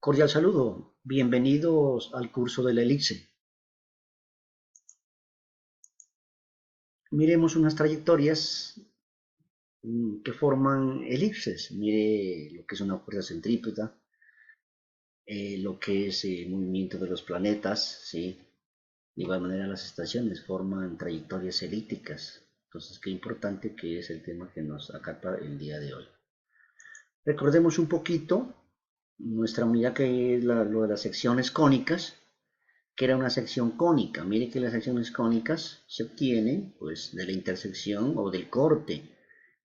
Cordial saludo, bienvenidos al curso de la elipse. Miremos unas trayectorias que forman elipses. Mire lo que es una fuerza centrípeta, lo que es el movimiento de los planetas, ¿sí? De igual manera las estaciones forman trayectorias elípticas. Entonces, qué importante que es el tema que nos acapa el día de hoy. Recordemos un poquito nuestra unidad que es lo de las secciones cónicas, que era una sección cónica. Mire que las secciones cónicas se obtienen pues de la intersección o del corte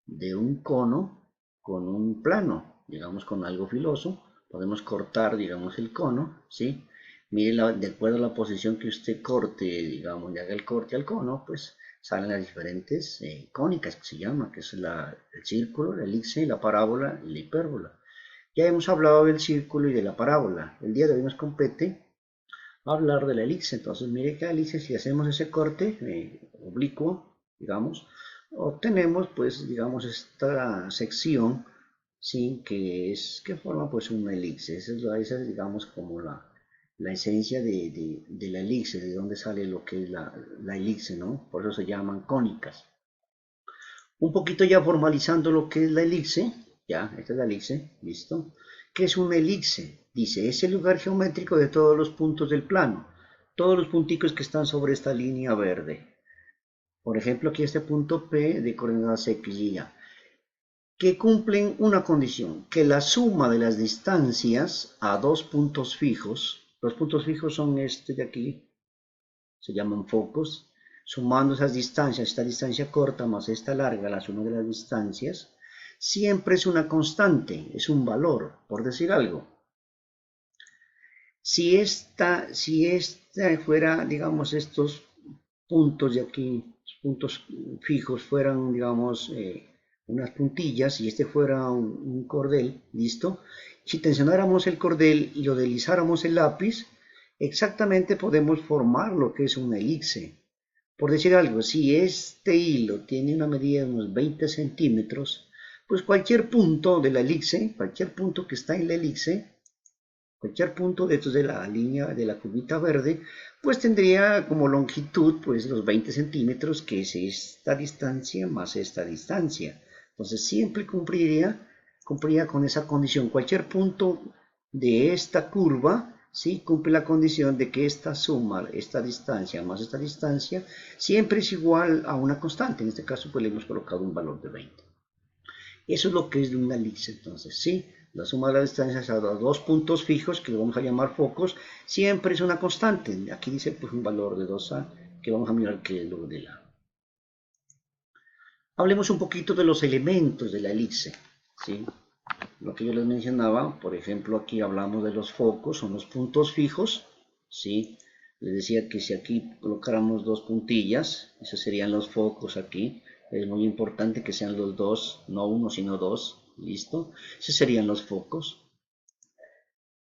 de un cono con un plano, digamos con algo filoso. Podemos cortar, digamos, el cono, ¿sí? Mire, de acuerdo a la posición que usted corte, digamos, y haga el corte al cono, pues salen las diferentes cónicas que se llama, que es el círculo, la elipse, la parábola y la hipérbola. Ya hemos hablado del círculo y de la parábola. El día de hoy nos compete hablar de la elipse. Entonces, mire que la elipse, si hacemos ese corte oblicuo, digamos, obtenemos, pues, digamos, esta sección, ¿sí? Que forma, pues, una elipse. Esa es, digamos, como la esencia de la elipse, de dónde sale lo que es la elipse, ¿no? Por eso se llaman cónicas. Un poquito ya formalizando lo que es la elipse, ya, esta es la elipse, listo. ¿Qué es una elipse? Dice, es el lugar geométrico de todos los puntos del plano, todos los punticos que están sobre esta línea verde. Por ejemplo, aquí este punto P de coordenadas X y Y, que cumplen una condición, que la suma de las distancias a dos puntos fijos, los puntos fijos son este de aquí, se llaman focos, sumando esas distancias, esta distancia corta más esta larga, la suma de las distancias, siempre es una constante, es un valor, por decir algo. Si esta fuera, digamos, estos puntos de aquí, puntos fijos, fueran, digamos, unas puntillas, y este fuera un cordel, ¿listo? Si tensionáramos el cordel y lo deslizáramos el lápiz, exactamente podemos formar lo que es una elipse. Por decir algo, si este hilo tiene una medida de unos 20 centímetros, pues cualquier punto de la elipse, cualquier punto que está en la elipse, cualquier punto de estos de la línea de la curvita verde, pues tendría como longitud pues los 20 centímetros, que es esta distancia más esta distancia. Entonces siempre cumpliría con esa condición. Cualquier punto de esta curva, ¿sí? Cumple la condición de que esta suma, esta distancia más esta distancia, siempre es igual a una constante. En este caso pues le hemos colocado un valor de 20. Eso es lo que es de una elipse, entonces, ¿sí? La suma de las distancias a los dos puntos fijos, que lo vamos a llamar focos, siempre es una constante. Aquí dice pues un valor de 2A, que vamos a mirar qué es lo de la. Hablemos un poquito de los elementos de la elipse, ¿sí? Lo que yo les mencionaba, por ejemplo, aquí hablamos de los focos, son los puntos fijos, ¿sí? Les decía que si aquí colocáramos dos puntillas, esos serían los focos aquí. Es muy importante que sean los dos, no uno, sino dos. ¿Listo? Esos serían los focos.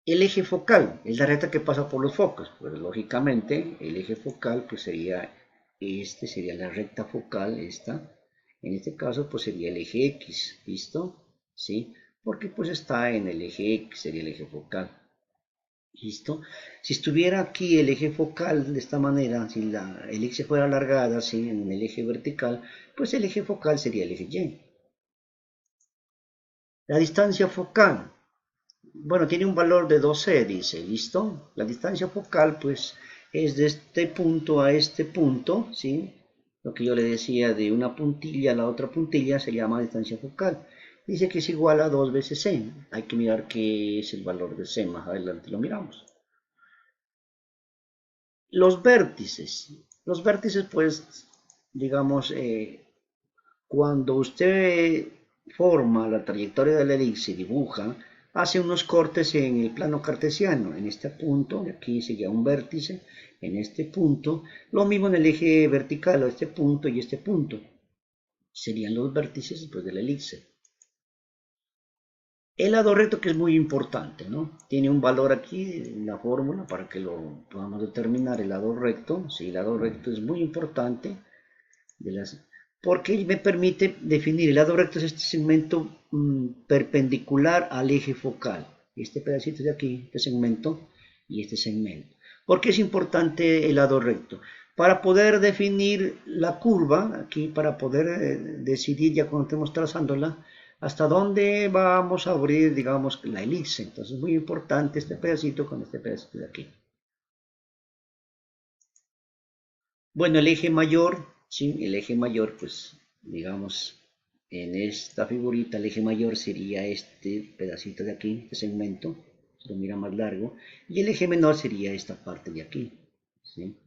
El eje focal es la recta que pasa por los focos. Pues lógicamente el eje focal pues sería la recta focal esta. En este caso pues sería el eje X. ¿Listo? ¿Sí? Porque pues está en el eje X, sería el eje focal. ¿Listo? Si estuviera aquí el eje focal de esta manera, si la elipse fuera alargada así en el eje vertical, pues el eje focal sería el eje Y. La distancia focal, bueno, tiene un valor de 2C, dice, ¿listo? La distancia focal, pues, es de este punto a este punto, ¿sí? Lo que yo le decía de una puntilla a la otra puntilla se llama distancia focal. Dice que es igual a 2 veces C. Hay que mirar qué es el valor de C, más adelante lo miramos. Los vértices, pues, digamos, cuando usted forma la trayectoria de la elipse, dibuja, hace unos cortes en el plano cartesiano, en este punto, aquí sería un vértice, en este punto, lo mismo en el eje vertical, este punto y este punto, serían los vértices pues, de la elipse. El lado recto que es muy importante, ¿no? Tiene un valor aquí en la fórmula para que lo podamos determinar, el lado recto, sí, el lado recto es muy importante, porque me permite definir el lado recto es este segmento perpendicular al eje focal. este pedacito de aquí, este segmento y este segmento. ¿Por qué es importante el lado recto? Para poder definir la curva, aquí para poder decidir ya cuando estemos trazándola, hasta dónde vamos a abrir, digamos, la elipse. Entonces es muy importante este pedacito con este pedacito de aquí. Bueno, el eje mayor, sí, el eje mayor, pues, digamos, en esta figurita, el eje mayor sería este pedacito de aquí, este segmento, se lo mira más largo, y el eje menor sería esta parte de aquí, ¿sí?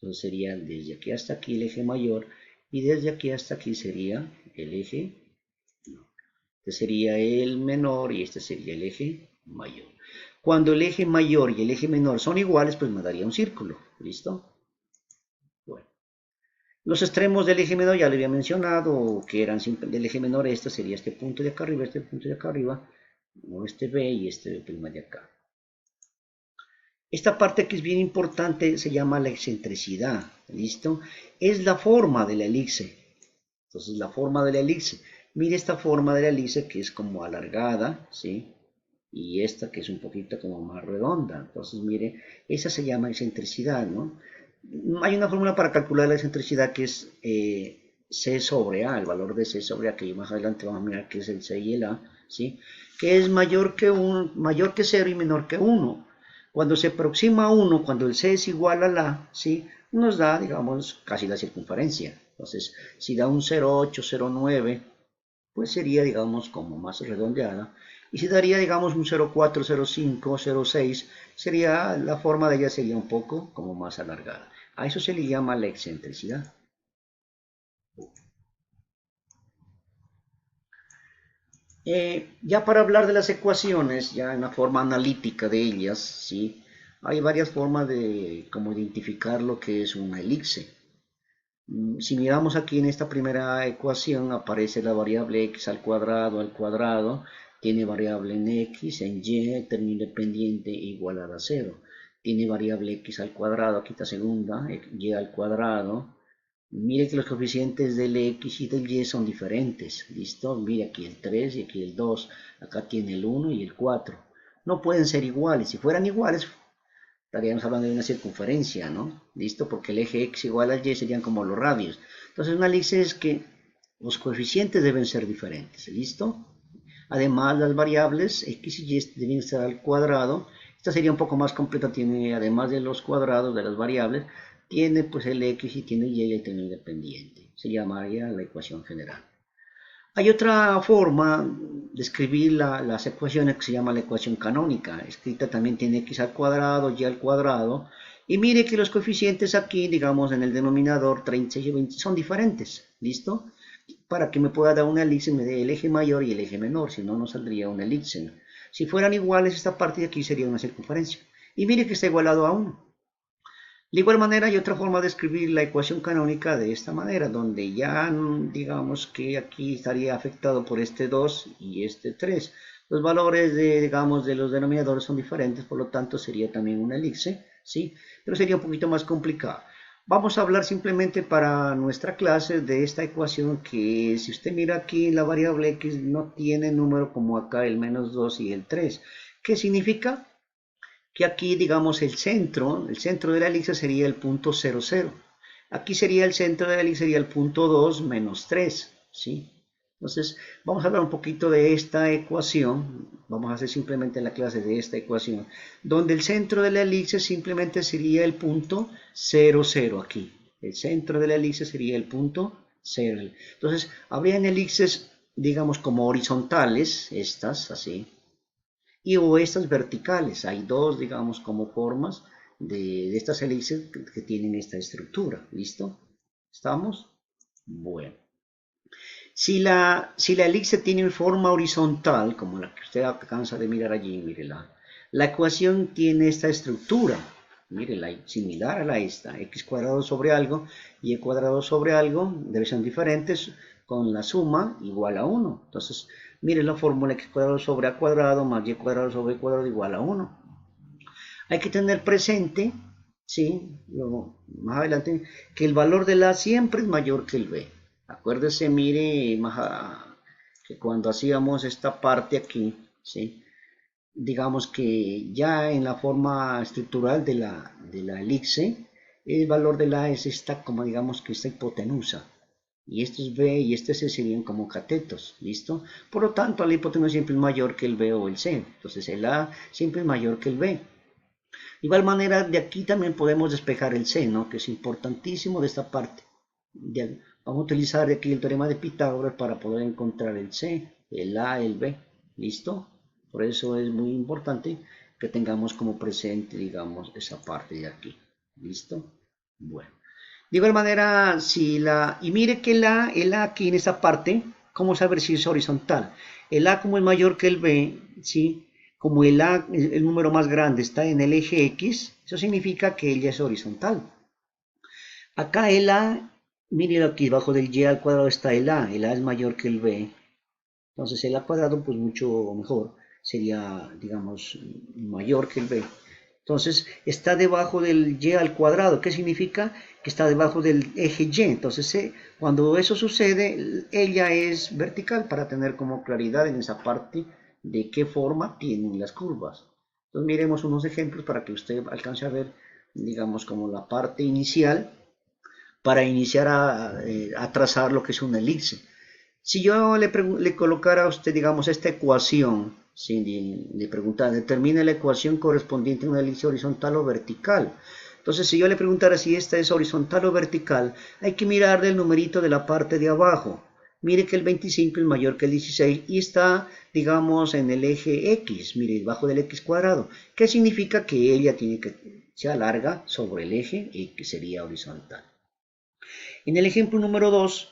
Entonces sería desde aquí hasta aquí el eje mayor, y desde aquí hasta aquí sería el eje, este sería el menor y este sería el eje mayor. Cuando el eje mayor y el eje menor son iguales, pues me daría un círculo, ¿listo? Bueno. Los extremos del eje menor ya lo había mencionado, que eran del eje menor, este sería este punto de acá arriba, este punto de acá arriba, o este B y este B' de acá. Esta parte que es bien importante se llama la excentricidad, ¿listo? Es la forma de la elipse. Entonces la forma de la elipse, mire esta forma de la elipse que es como alargada, ¿sí? Y esta que es un poquito como más redonda. Entonces mire, esa se llama excentricidad, ¿no? Hay una fórmula para calcular la excentricidad que es C sobre A, el valor de C sobre A, que más adelante vamos a mirar que es el C y el A, ¿sí? Que es mayor que 0 y menor que 1. Cuando se aproxima a 1, cuando el C es igual a A, ¿sí? Nos da, digamos, casi la circunferencia. Entonces, si da un 0,8, 0,9, pues sería, digamos, como más redondeada. Y si daría, digamos, un 0,4, 0,5, 0,6, sería, la forma de ella sería un poco como más alargada. A eso se le llama la excentricidad. Ya para hablar de las ecuaciones, ya en la forma analítica de ellas, ¿sí? Hay varias formas de cómo identificar lo que es una elipse. Si miramos aquí en esta primera ecuación, aparece la variable x al cuadrado, tiene variable en x, en y, término independiente igualada a 0. Tiene variable x al cuadrado, aquí está segunda, y al cuadrado. Mire que los coeficientes del x y del y son diferentes, ¿listo? Mire aquí el 3 y aquí el 2, acá tiene el 1 y el 4. No pueden ser iguales, si fueran iguales estaríamos hablando de una circunferencia, ¿no? ¿Listo? Porque el eje x igual a y serían como los radios. Entonces una elipse es que los coeficientes deben ser diferentes, ¿listo? Además las variables x y y deben estar al cuadrado. Esta sería un poco más completa, tiene además de los cuadrados de las variables, tiene pues el x y tiene y el término independiente. Se llamaría la ecuación general. Hay otra forma de escribir las ecuaciones que se llama la ecuación canónica. Escrita también tiene x al cuadrado, y al cuadrado. Y mire que los coeficientes aquí, digamos en el denominador 36 y 20 son diferentes. ¿Listo? Para que me pueda dar una elipse me dé el eje mayor y el eje menor. Si no, no saldría una elipse. Si fueran iguales, esta parte de aquí sería una circunferencia. Y mire que está igualado a 1. De igual manera hay otra forma de escribir la ecuación canónica de esta manera, donde ya digamos que aquí estaría afectado por este 2 y este 3. Los valores digamos, de los denominadores son diferentes, por lo tanto sería también una elipse, ¿sí? Pero sería un poquito más complicado. Vamos a hablar simplemente para nuestra clase de esta ecuación que si usted mira aquí la variable x no tiene número como acá el menos 2 y el 3. ¿Qué significa? Que aquí, digamos, el centro de la elipse sería el punto 0, 0. Aquí sería el centro de la elipse, sería el punto 2 menos 3, ¿sí? Entonces, vamos a hablar un poquito de esta ecuación, vamos a hacer simplemente la clase de esta ecuación, donde el centro de la elipse simplemente sería el punto 0, 0 aquí. El centro de la elipse sería el punto 0. Entonces, habrían elipses, digamos, como horizontales, estas, así, y o estas verticales. Hay dos, digamos, como formas de estas elipses que tienen esta estructura. ¿Listo? ¿Estamos? Bueno. Si la elipse tiene forma horizontal, como la que usted alcanza de mirar allí, mírela, la ecuación tiene esta estructura. Mírela, similar a la esta, x cuadrado sobre algo y y cuadrado sobre algo deben ser diferentes con la suma igual a 1. Entonces, mire la fórmula x cuadrado sobre a cuadrado más y cuadrado sobre cuadrado igual a 1. Hay que tener presente, ¿sí? Más adelante, que el valor de la siempre es mayor que el b. Acuérdese, mire, que cuando hacíamos esta parte aquí, ¿sí? digamos que ya en la forma estructural de la elipse, el valor de la es esta, como digamos que esta hipotenusa. Y estos B y este C serían como catetos, ¿listo? Por lo tanto, la hipotenusa siempre es mayor que el B o el C. Entonces, el A siempre es mayor que el B. De igual manera, de aquí también podemos despejar el C, ¿no? Que es importantísimo de esta parte. Vamos a utilizar aquí el teorema de Pitágoras para poder encontrar el C, el A, el B. ¿Listo? Por eso es muy importante que tengamos como presente, digamos, esa parte de aquí. ¿Listo? Bueno. De igual manera, si y mire que el A aquí en esta parte, ¿cómo saber si es horizontal? El A como es mayor que el B, ¿sí? Como el A, el número más grande, está en el eje X, eso significa que ella es horizontal. Acá el A, mire aquí, debajo del Y al cuadrado está el A es mayor que el B. Entonces el A cuadrado, pues mucho mejor, sería, digamos, mayor que el B. Entonces está debajo del y al cuadrado. ¿Qué significa? Que está debajo del eje y. Entonces cuando eso sucede, ella es vertical para tener como claridad en esa parte de qué forma tienen las curvas. Entonces miremos unos ejemplos para que usted alcance a ver, digamos, como la parte inicial para iniciar a trazar lo que es una elipse. Si yo le colocara a usted, digamos, esta ecuación, si le preguntara, determine la ecuación correspondiente a una elipse horizontal o vertical. Entonces, si yo le preguntara si esta es horizontal o vertical, hay que mirar del numerito de la parte de abajo. Mire que el 25 es mayor que el 16 y está, digamos, en el eje X, mire, debajo del X cuadrado. ¿Qué significa? Que ella tiene que se alarga sobre el eje y que sería horizontal. En el ejemplo número 2,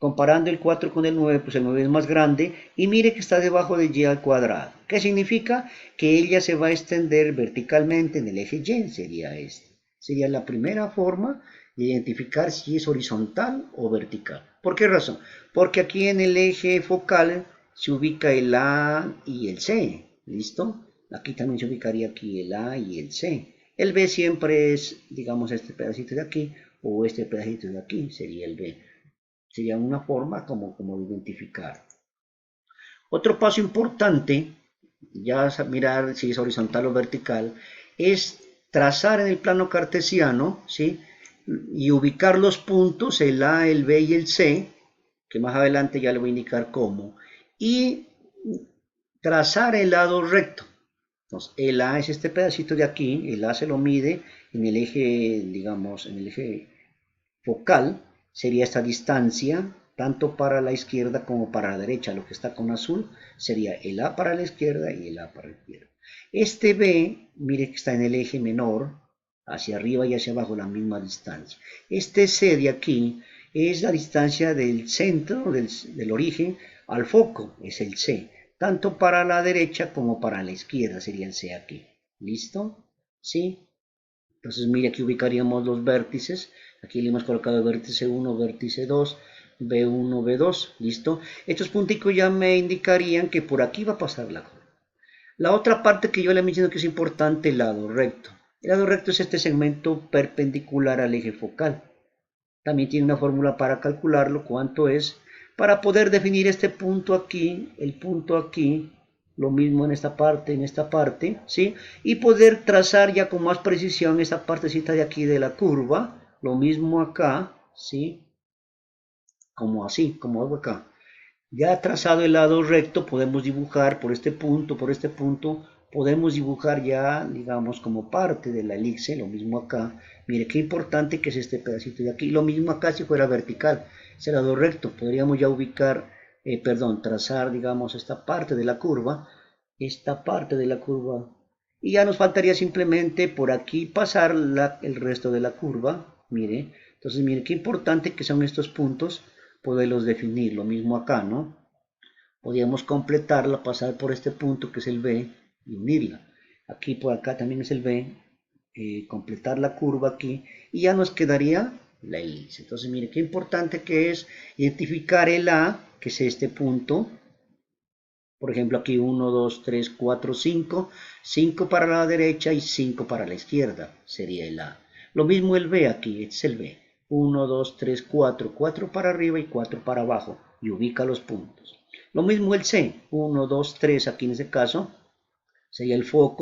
comparando el 4 con el 9, pues el 9 es más grande y mire que está debajo de y al cuadrado. ¿Qué significa? Que ella se va a extender verticalmente en el eje y, sería este. Sería la primera forma de identificar si es horizontal o vertical. ¿Por qué razón? Porque aquí en el eje focal se ubica el A y el C. ¿Listo? Aquí también se ubicaría aquí el A y el C. El B siempre es, digamos, este pedacito de aquí o este pedacito de aquí, sería el B. Sería una forma como identificar. Otro paso importante, ya mirar si es horizontal o vertical, es trazar en el plano cartesiano, ¿sí? Y ubicar los puntos, el A, el B y el C, que más adelante ya le voy a indicar cómo, y trazar el lado recto. Entonces, el A es este pedacito de aquí, el A se lo mide en el eje, digamos, en el eje focal, sería esta distancia, tanto para la izquierda como para la derecha. Lo que está con azul sería el A para la izquierda y el A para la izquierda. Este B, mire que está en el eje menor, hacia arriba y hacia abajo la misma distancia. Este C de aquí es la distancia del centro, del origen, al foco, es el C. Tanto para la derecha como para la izquierda sería el C aquí. ¿Listo? ¿Sí? Entonces, mire, aquí ubicaríamos los vértices. Aquí le hemos colocado vértice 1, vértice 2, B1, B2. ¿Listo? Estos punticos ya me indicarían que por aquí va a pasar la curva. La otra parte que yo le menciono que es importante, el lado recto. El lado recto es este segmento perpendicular al eje focal. También tiene una fórmula para calcularlo, cuánto es, para poder definir este punto aquí, el punto aquí, lo mismo en esta parte, ¿sí? Y poder trazar ya con más precisión esta partecita de aquí de la curva, lo mismo acá, ¿sí? Como así, como hago acá. Ya trazado el lado recto, podemos dibujar por este punto, podemos dibujar ya, digamos, como parte de la elipse, lo mismo acá. Mire qué importante que es este pedacito de aquí. Lo mismo acá si fuera vertical, ese lado recto, podríamos ya ubicar, trazar, digamos, esta parte de la curva. Y ya nos faltaría simplemente por aquí pasar el resto de la curva, mire. Entonces, mire qué importante que son estos puntos poderlos definir. Lo mismo acá, ¿no? Podríamos completarla, pasar por este punto que es el B y unirla. Aquí por acá también es el B, completar la curva aquí y ya nos quedaría la elipse. Entonces, mire qué importante que es identificar el A, que es este punto. Por ejemplo, aquí 1, 2, 3, 4, 5. 5 para la derecha y 5 para la izquierda sería el A. Lo mismo el B aquí, este es el B. 1, 2, 3, 4. 4 para arriba y 4 para abajo. Y ubica los puntos. Lo mismo el C. 1, 2, 3 aquí en ese caso. sería el foco